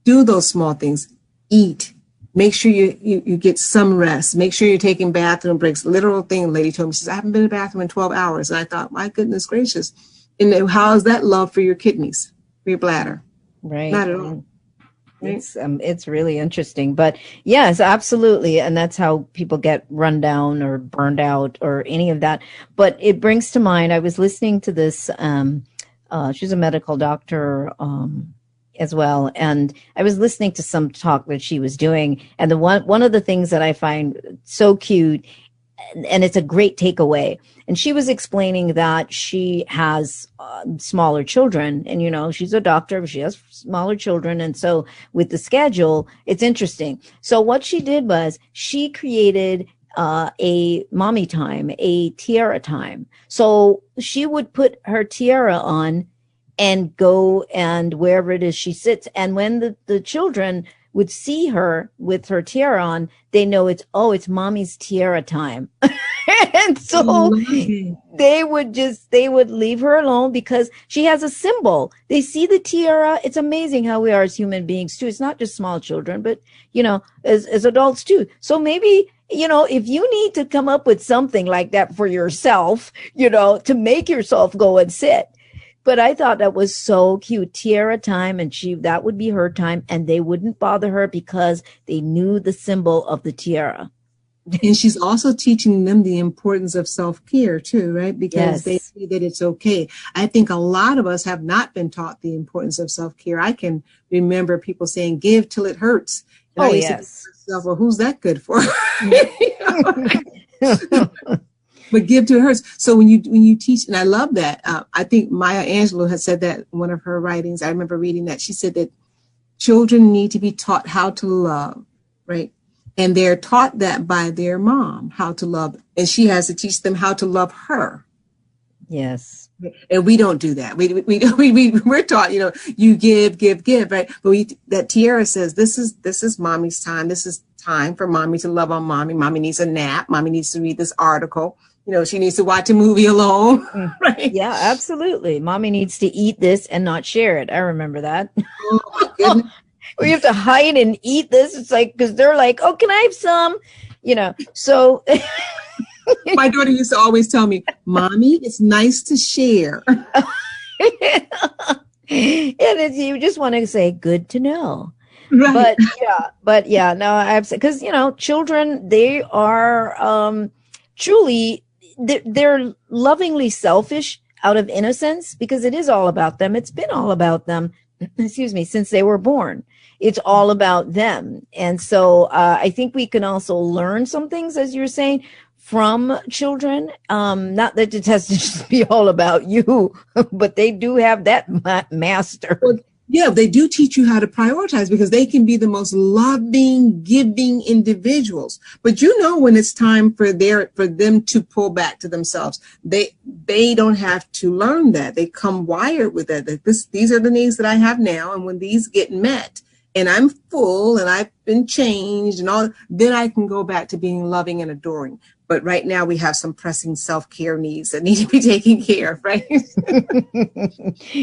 Speaker 4: do those small things. Eat. Make sure you get some rest. Make sure you're taking bathroom breaks. Literal thing, lady told me, she says, I haven't been in the bathroom in 12 hours. And I thought, my goodness gracious. And how is that love for your kidneys, for your bladder?
Speaker 3: Right.
Speaker 4: Not at all. Right?
Speaker 3: It's really interesting, but yes, absolutely. And that's how people get run down or burned out or any of that. But it brings to mind, I was listening to this, she's a medical doctor, as well. And I was listening to some talk that she was doing. And one of the things that I find so cute, and it's a great takeaway. And she was explaining that she has smaller children, and she's a doctor, but she has smaller children. And so with the schedule, it's interesting. So what she did was she created a mommy time, a Tiara time. So she would put her tiara on and go and wherever it is she sits. And when the children would see her with her tiara on, they know it's mommy's tiara time. And so they would leave her alone because she has a symbol. They see the tiara. It's amazing how we are as human beings too. It's not just small children, but as adults too. So maybe, if you need to come up with something like that for yourself, to make yourself go and sit. But I thought that was so cute. Tiara time, and that would be her time, and they wouldn't bother her because they knew the symbol of the tiara.
Speaker 4: And she's also teaching them the importance of self-care too, right? Because they see that it's okay. I think a lot of us have not been taught the importance of self-care. I can remember people saying, give till it hurts. And I used to think to myself, well, who's that good for? But give till it hurts. So when you teach, and I love that. I think Maya Angelou had said that in one of her writings. I remember reading that. She said that children need to be taught how to love, right? And they're taught that by their mom, how to love. And she has to teach them how to love her.
Speaker 3: Yes.
Speaker 4: And we don't do that. We're taught, you give, right? But that Tiara says, this is mommy's time. This is time for mommy to love on mommy. Mommy needs a nap. Mommy needs to read this article. She needs to watch a movie alone, right?
Speaker 3: Yeah, absolutely. Mommy needs to eat this and not share it. I remember that.
Speaker 4: Oh my goodness.
Speaker 3: We have to hide and eat this. It's like, because they're like, oh, can I have some? So
Speaker 4: my daughter used to always tell me, Mommy, it's nice to share.
Speaker 3: And you just want to say, good to know.
Speaker 4: Right.
Speaker 3: But yeah, no, because, children, they are truly, they're lovingly selfish out of innocence, because it is all about them. It's been all about them, excuse me, since they were born. It's all about them. And so I think we can also learn some things, as you're saying, from children. Not that it has to just be all about you, but they do have that master.
Speaker 4: Well, yeah, they do teach you how to prioritize, because they can be the most loving, giving individuals. But when it's time for them to pull back to themselves, they don't have to learn that. They come wired with that. These are the needs that I have now, and when these get met, and I'm full and I've been changed and all, then I can go back to being loving and adoring. But right now we have some pressing self-care needs that need to be taken care of, right?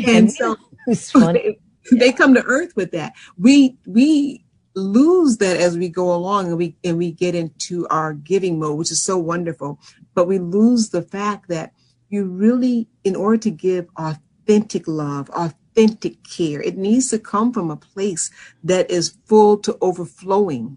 Speaker 4: And so
Speaker 3: it's funny.
Speaker 4: They come to earth with that. We lose that as we go along, and we get into our giving mode, which is so wonderful. But we lose the fact that you really, in order to give authentic love, authentic care, it needs to come from a place that is full to overflowing.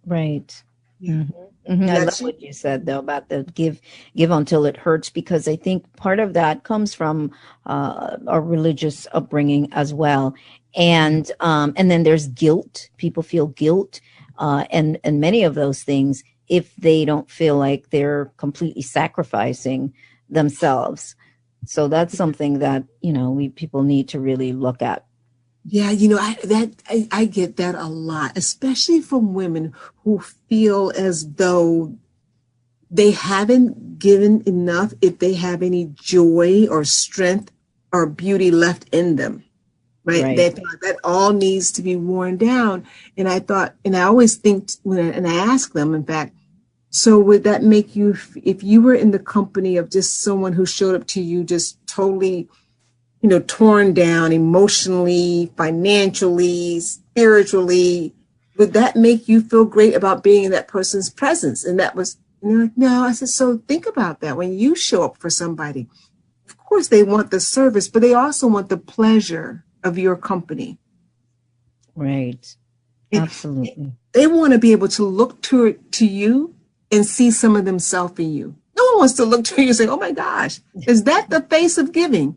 Speaker 3: Right.
Speaker 4: Yeah.
Speaker 3: Mm-hmm. Mm-hmm. I love what you said, though, about the give until it hurts, because I think part of that comes from a religious upbringing as well. And then there's guilt. People feel guilt, and many of those things, if they don't feel like they're completely sacrificing themselves. So that's something that, people need to really look at.
Speaker 4: Yeah, I get that a lot, especially from women who feel as though they haven't given enough, if they have any joy or strength or beauty left in them, right? They feel like that all needs to be worn down. And I always think and I ask them, in fact, so would that make you, if you were in the company of just someone who showed up to you just totally, torn down emotionally, financially, spiritually, would that make you feel great about being in that person's presence? And that was, like, no. I said, so think about that. When you show up for somebody, of course they want the service, but they also want the pleasure of your company.
Speaker 3: Right. Absolutely.
Speaker 4: They want to be able to look to you and see some of themselves in you. No one wants to look to you and say, oh my gosh, is that the face of giving?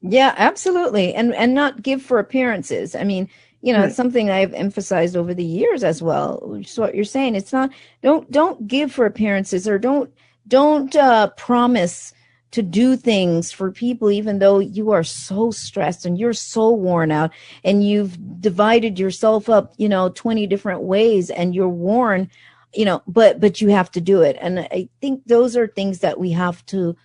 Speaker 3: Yeah, absolutely. And not give for appearances. I mean,
Speaker 4: Right.
Speaker 3: It's something I've emphasized over the years as well, which is what you're saying. It's not, don't give for appearances, or don't promise to do things for people, even though you are so stressed and you're so worn out and you've divided yourself up, 20 different ways, and you're worn, but you have to do it. And I think those are things that we have to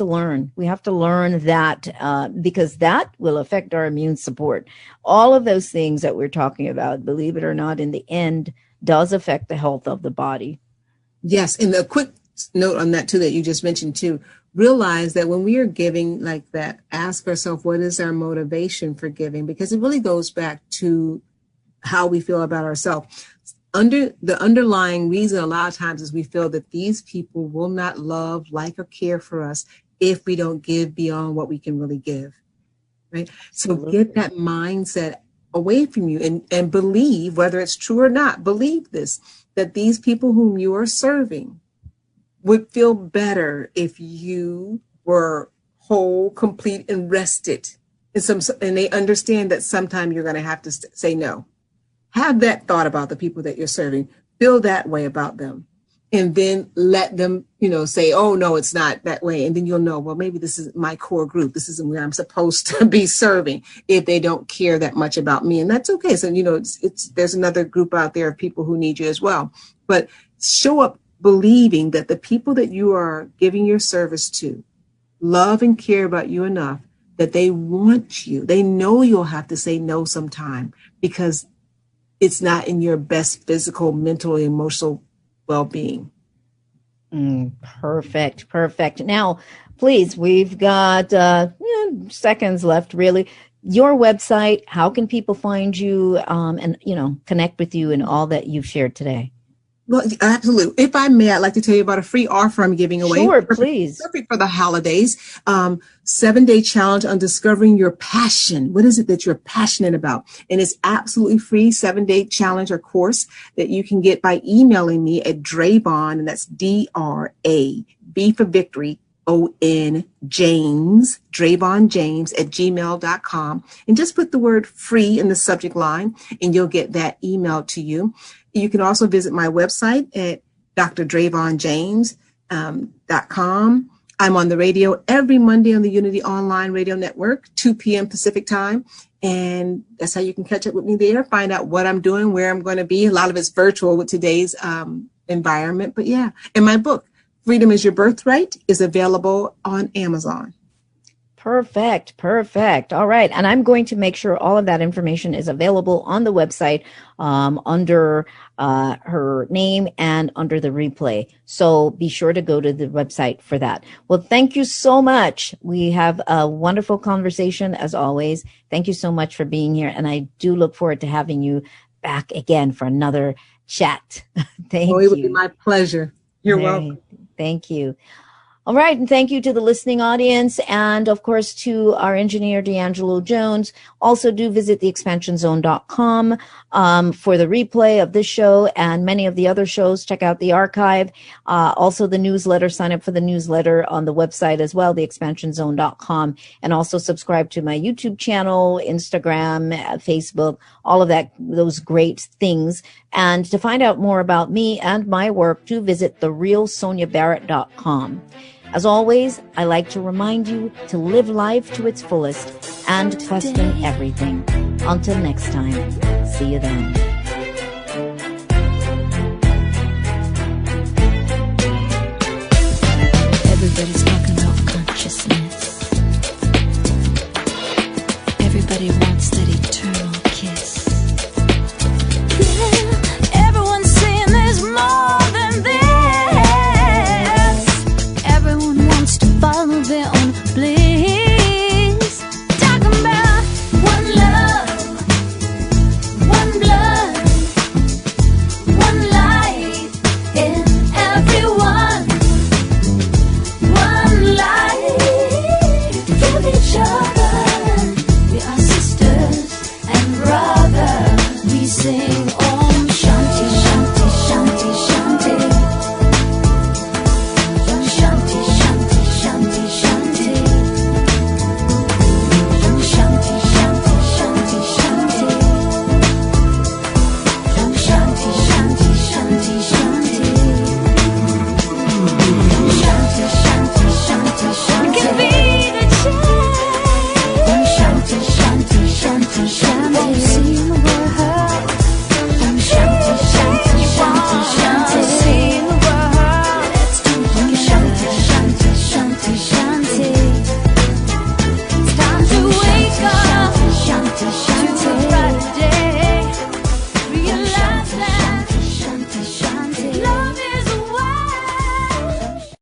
Speaker 3: learn. We have to learn that because that will affect our immune support. All of those things that we're talking about, believe it or not, in the end, does affect the health of the body.
Speaker 4: Yes. And a quick note on that, too, that you just mentioned, too, realize that when we are giving like that, ask ourselves, what is our motivation for giving? Because it really goes back to how we feel about ourselves. The underlying reason a lot of times is we feel that these people will not love, like, or care for us if we don't give beyond what we can really give, right? So get that mindset away from you and believe, whether it's true or not, believe this, that these people whom you are serving would feel better if you were whole, complete, and rested. And they understand that sometime you're going to have to say no. Have that thought about the people that you're serving. Feel that way about them. And then let them say, oh, no, it's not that way. And then you'll know, well, maybe this is my core group. This isn't where I'm supposed to be serving if they don't care that much about me. And that's okay. So, there's another group out there of people who need you as well. But show up believing that the people that you are giving your service to love and care about you enough that they want you. They know you'll have to say no sometime because it's not in your best physical, mental, emotional well-being.
Speaker 3: Perfect. Now, please, we've got seconds left, really. Your website, how can people find you and, connect with you and all that you've shared today?
Speaker 4: Well, absolutely. If I may, I'd like to tell you about a free offer I'm giving away.
Speaker 3: Sure, please.
Speaker 4: Perfect for the holidays. 7-day challenge on discovering your passion. What is it that you're passionate about? And it's absolutely free 7-day challenge or course that you can get by emailing me at Dravon, and that's DRA, B for victory, ON James, Dravon James at gmail.com. And just put the word free in the subject line and you'll get that emailed to you. You can also visit my website at drdravonjames.com. I'm on the radio every Monday on the Unity Online Radio Network, 2 p.m. Pacific time. And that's how you can catch up with me there, find out what I'm doing, where I'm going to be. A lot of it's virtual with today's environment. But yeah, and my book, Freedom is Your Birthright, is available on Amazon.
Speaker 3: Perfect. All right. And I'm going to make sure all of that information is available on the website under her name and under the replay. So be sure to go to the website for that. Well, thank you so much. We have a wonderful conversation as always. Thank you so much for being here. And I do look forward to having you back again for another chat. Thank you.
Speaker 4: It would be my pleasure. You're welcome.
Speaker 3: Thank you. All right. And thank you to the listening audience. And of course, to our engineer, D'Angelo Jones. Also do visit theexpansionzone.com for the replay of this show and many of the other shows. Check out the archive. Also the newsletter, sign up for the newsletter on the website as well, theexpansionzone.com. And also subscribe to my YouTube channel, Instagram, Facebook, all of that, those great things. And to find out more about me and my work, do visit therealsoniabarrett.com. As always, I like to remind you to live life to its fullest and question everything. Until next time, see you then.